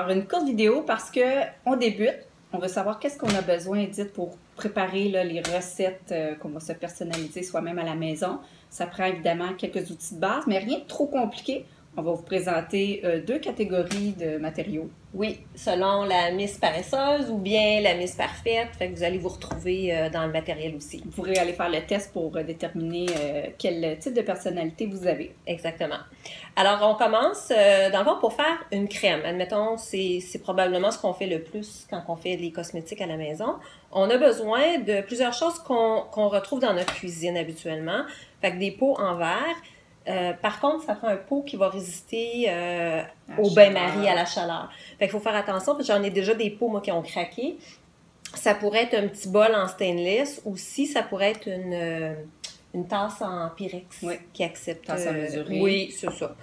Alors, une courte vidéo parce que on débute. On veut savoir qu'est-ce qu'on a besoin, Edith, pour préparer là, les recettes qu'on va se personnaliser soi-même à la maison. Ça prend évidemment quelques outils de base, mais rien de trop compliqué. On va vous présenter deux catégories de matériaux. Oui, selon la Miss paresseuse ou bien la Miss parfaite. Fait que vous allez vous retrouver dans le matériel aussi. Vous pourrez aller faire le test pour déterminer quel type de personnalité vous avez. Exactement. Alors, on commence, dans le fond, pour faire une crème. Admettons, c'est probablement ce qu'on fait le plus quand on fait les cosmétiques à la maison. On a besoin de plusieurs choses qu'on retrouve dans notre cuisine habituellement. Fait que des pots en verre. Par contre, ça prend un pot qui va résister au bain-marie, à la chaleur. Fait qu'il faut faire attention, parce que j'en ai déjà des pots, moi, qui ont craqué. Ça pourrait être un petit bol en stainless, ou si ça pourrait être une tasse en Pyrex qui accepte... Tasse à mesurer. Oui, c'est ça.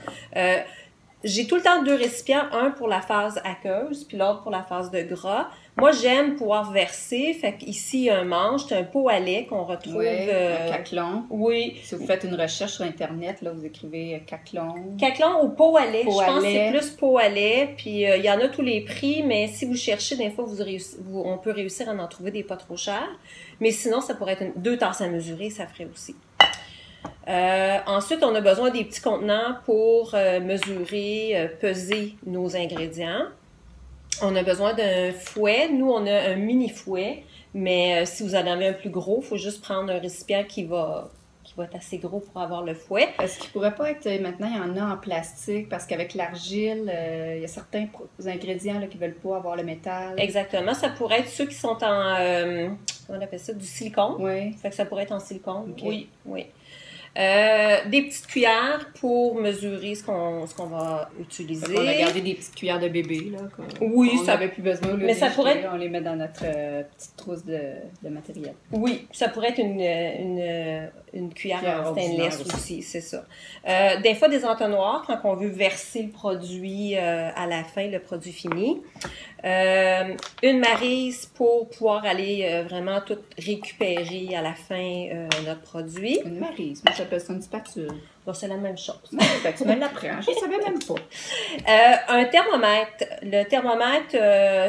J'ai tout le temps deux récipients, un pour la phase aqueuse, puis l'autre pour la phase de gras. Moi, j'aime pouvoir verser. Fait qu'ici, il y a un manche, c'est un pot à lait qu'on retrouve... un caclon. Oui. Si vous faites une recherche sur Internet, là, vous écrivez caclon. Caclon ou pot à lait. Pot je à pense que lait. c'est plus pot à lait. Puis, il y en a tous les prix, mais si vous cherchez, des fois, on peut réussir à en trouver des pas trop chers. Mais sinon, ça pourrait être deux tasses à mesurer, ça ferait aussi. Ensuite, on a besoin des petits contenants pour mesurer, peser nos ingrédients. On a besoin d'un fouet. Nous, on a un mini fouet, mais si vous en avez un plus gros, il faut juste prendre un récipient qui va être assez gros pour avoir le fouet. Est-ce qu'il pourrait pas être, maintenant, il y en a en plastique, parce qu'avec l'argile, il y a certains ingrédients là, qui veulent pas avoir le métal. Exactement. Ça pourrait être ceux qui sont en, comment on appelle ça, du silicone. Oui. Fait que ça pourrait être en silicone. Okay. Oui, oui. Des petites cuillères pour mesurer ce qu'on va utiliser. On a gardé des petites cuillères de bébé, là. Oui, on n'avait plus besoin. Mais ça pourrait être... On les met dans notre petite trousse de matériel. Oui, ça pourrait être une cuillère en stainless aussi, c'est ça. Des fois, des entonnoirs, quand on veut verser le produit à la fin, le produit fini. Une maryse pour pouvoir aller vraiment tout récupérer à la fin notre produit. Une maryse, moi j'appelle ça une spatule. Bon, c'est la même chose. Fait que tu me l'apprends, je ne savais même pas. Un thermomètre. Le thermomètre,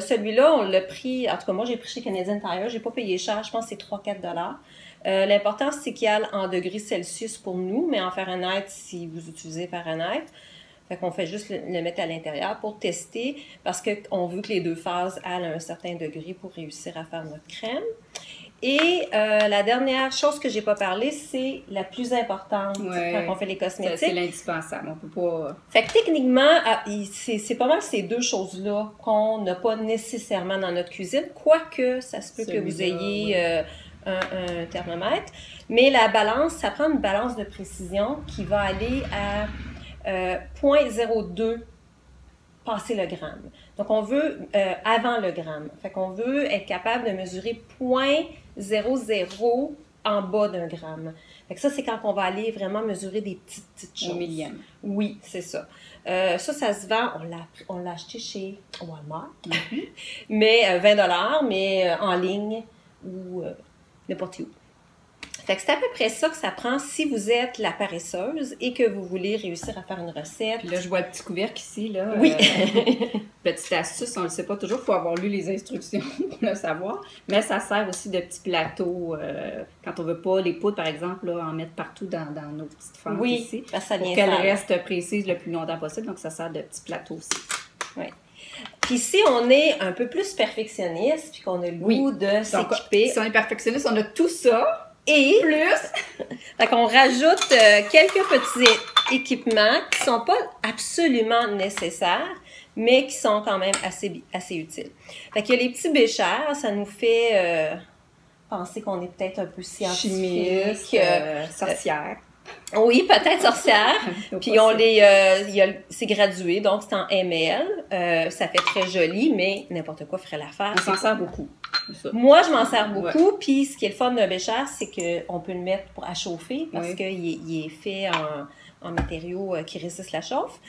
celui-là, on l'a pris, en tout cas moi j'ai pris chez Canadian Tire, j'ai pas payé cher, je pense que c'est 3-4 $. L'important, c'est qu'il y a en degrés Celsius pour nous, mais en Fahrenheit si vous utilisez Fahrenheit. Fait qu'on fait juste le mettre à l'intérieur pour tester parce qu'on veut que les deux phases aillent à un certain degré pour réussir à faire notre crème. Et la dernière chose que j'ai pas parlé, c'est la plus importante quand on fait les cosmétiques. C'est l'indispensable, on peut pas... Fait que techniquement, c'est pas mal ces deux choses-là qu'on n'a pas nécessairement dans notre cuisine, quoique ça se peut que vous ayez... un thermomètre. Mais la balance, ça prend une balance de précision qui va aller à 0,02 passer le gramme. Donc, on veut avant le gramme. Fait qu'on veut être capable de mesurer 0,00 en bas d'un gramme. Fait que ça, c'est quand on va aller vraiment mesurer des petites choses. Au millième. Oui, c'est ça. Ça se vend, on l'a acheté chez Walmart, mais 20 $, mais en ligne ou n'importe où. Fait que c'est à peu près ça que ça prend si vous êtes la paresseuse et que vous voulez réussir à faire une recette. Puis là, je vois le petit couvercle ici, là. Oui. Petite astuce, on ne le sait pas toujours, il faut avoir lu les instructions pour le savoir. Mais ça sert aussi de petits plateaux. Quand on ne veut pas les poudres, par exemple, là, en mettre partout dans nos petites fentes ici. Parce que ça pour qu'elles restent précises le plus longtemps possible. Donc, ça sert de petits plateaux aussi. Oui. Puis si on est un peu plus perfectionniste, puis qu'on a le goût de s'équiper... Si on est perfectionniste, on a tout ça. Et plus, fait qu'on rajoute quelques petits équipements qui sont pas absolument nécessaires, mais qui sont quand même assez utiles. Fait qu'il y a les petits béchers, ça nous fait penser qu'on est peut-être un peu scientifique. Chimiste, sorcière. Oui, peut-être sorcière. Puis c'est gradué, donc c'est en ml. Ça fait très joli, mais n'importe quoi ferait l'affaire. On s'en sert beaucoup. Moi, je m'en sers beaucoup. Puis ce qui est le fun d'un bécher, c'est qu'on peut le mettre à chauffer parce qu'il est fait en matériaux qui résistent la chauffe.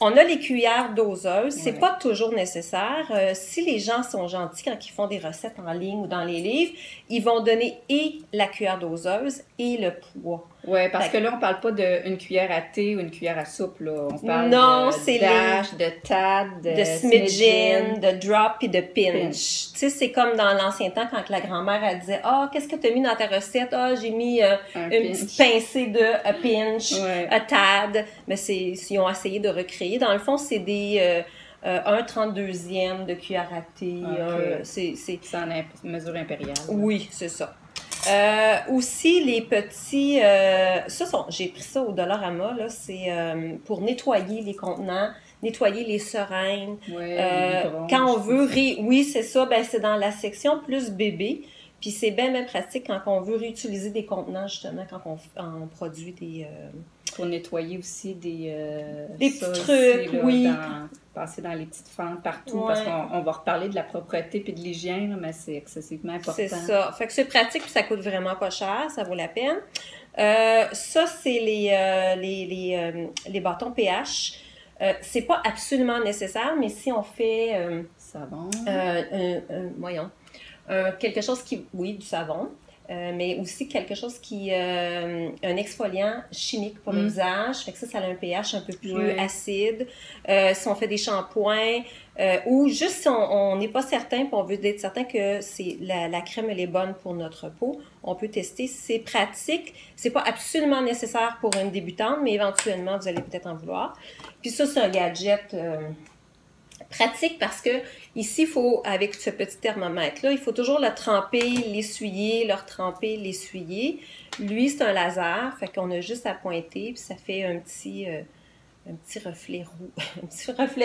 On a les cuillères doseuses. C'est Ouais. pas toujours nécessaire. Si les gens sont gentils quand ils font des recettes en ligne ou dans les livres, ils vont donner et la cuillère doseuse et le poids. Oui, parce Fait que là, on parle pas d'une cuillère à thé ou une cuillère à soupe, là. On parle Non, de c'est dash, de tad, de smidgen, de drop et de pinch. Tu sais, c'est comme dans l'ancien temps quand la grand-mère, elle disait « Ah, qu'est-ce que tu as mis dans ta recette? Ah, j'ai mis une petite pincée de a pinch, Ouais. a tad. » Mais ils ont essayé de recréer. Dans le fond, c'est des 1/32e de cuillère à thé. Ok. C'est C'est en mesure impériale. Oui, c'est ça. Aussi, les petits... j'ai pris ça au Dollarama, là, c'est pour nettoyer les contenants, nettoyer les seringues. Ouais, Quand on veut... Oui, c'est ça, ben, c'est dans la section plus bébé. Puis c'est bien pratique quand on veut réutiliser des contenants, justement, quand on produit des... Pour nettoyer aussi des petits ça trucs, aussi, là, oui. Passer dans les petites fentes partout, Ouais. parce qu'on va reparler de la propreté puis de l'hygiène, là, mais c'est excessivement important. C'est ça. Fait que c'est pratique puis ça coûte vraiment pas cher, ça vaut la peine. Ça, c'est les bâtons pH. C'est pas absolument nécessaire, mais si on fait Savon. voyons, quelque chose oui, du savon, mais aussi quelque chose qui un exfoliant chimique pour le visage, fait que ça a un pH un peu plus acide. Si on fait des shampoings ou juste si on n'est pas certain, puis on veut être certain que la crème elle est bonne pour notre peau, on peut tester. C'est pratique, c'est pas absolument nécessaire pour une débutante, mais éventuellement vous allez peut-être en vouloir. Puis ça, c'est un gadget pratique parce que ici, il faut, avec ce petit thermomètre-là, il faut toujours le tremper, l'essuyer, le retremper, l'essuyer. Lui, c'est un laser, fait qu'on a juste à pointer, puis ça fait un petit reflet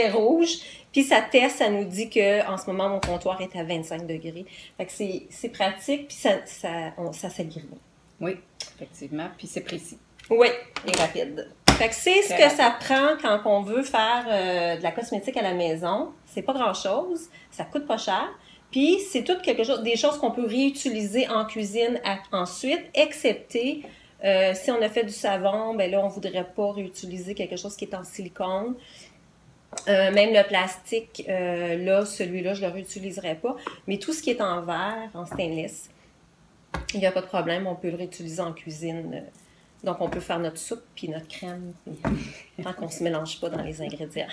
rouge. Puis ça teste, ça nous dit qu'en ce moment, mon comptoir est à 25 degrés. Fait que c'est pratique, puis ça s'agrée. Oui, effectivement, puis c'est précis. Oui, et rapide. Fait que c'est ce que ça prend quand on veut faire de la cosmétique à la maison. C'est pas grand-chose, ça coûte pas cher. Puis c'est tout des choses qu'on peut réutiliser en cuisine ensuite, excepté si on a fait du savon, ben là on voudrait pas réutiliser quelque chose qui est en silicone. Même le plastique, celui-là je le réutiliserai pas. Mais tout ce qui est en verre, en stainless, il n'y a pas de problème, on peut le réutiliser en cuisine. Donc, on peut faire notre soupe puis notre crème tant qu'on ne se mélange pas dans les ingrédients.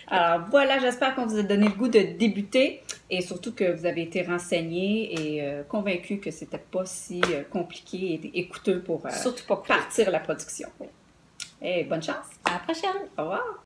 Alors voilà, j'espère qu'on vous a donné le goût de débuter et surtout que vous avez été renseignés et convaincus que c'était pas si compliqué et coûteux pour surtout pas partir la production. Et bonne chance! À la prochaine! Au revoir!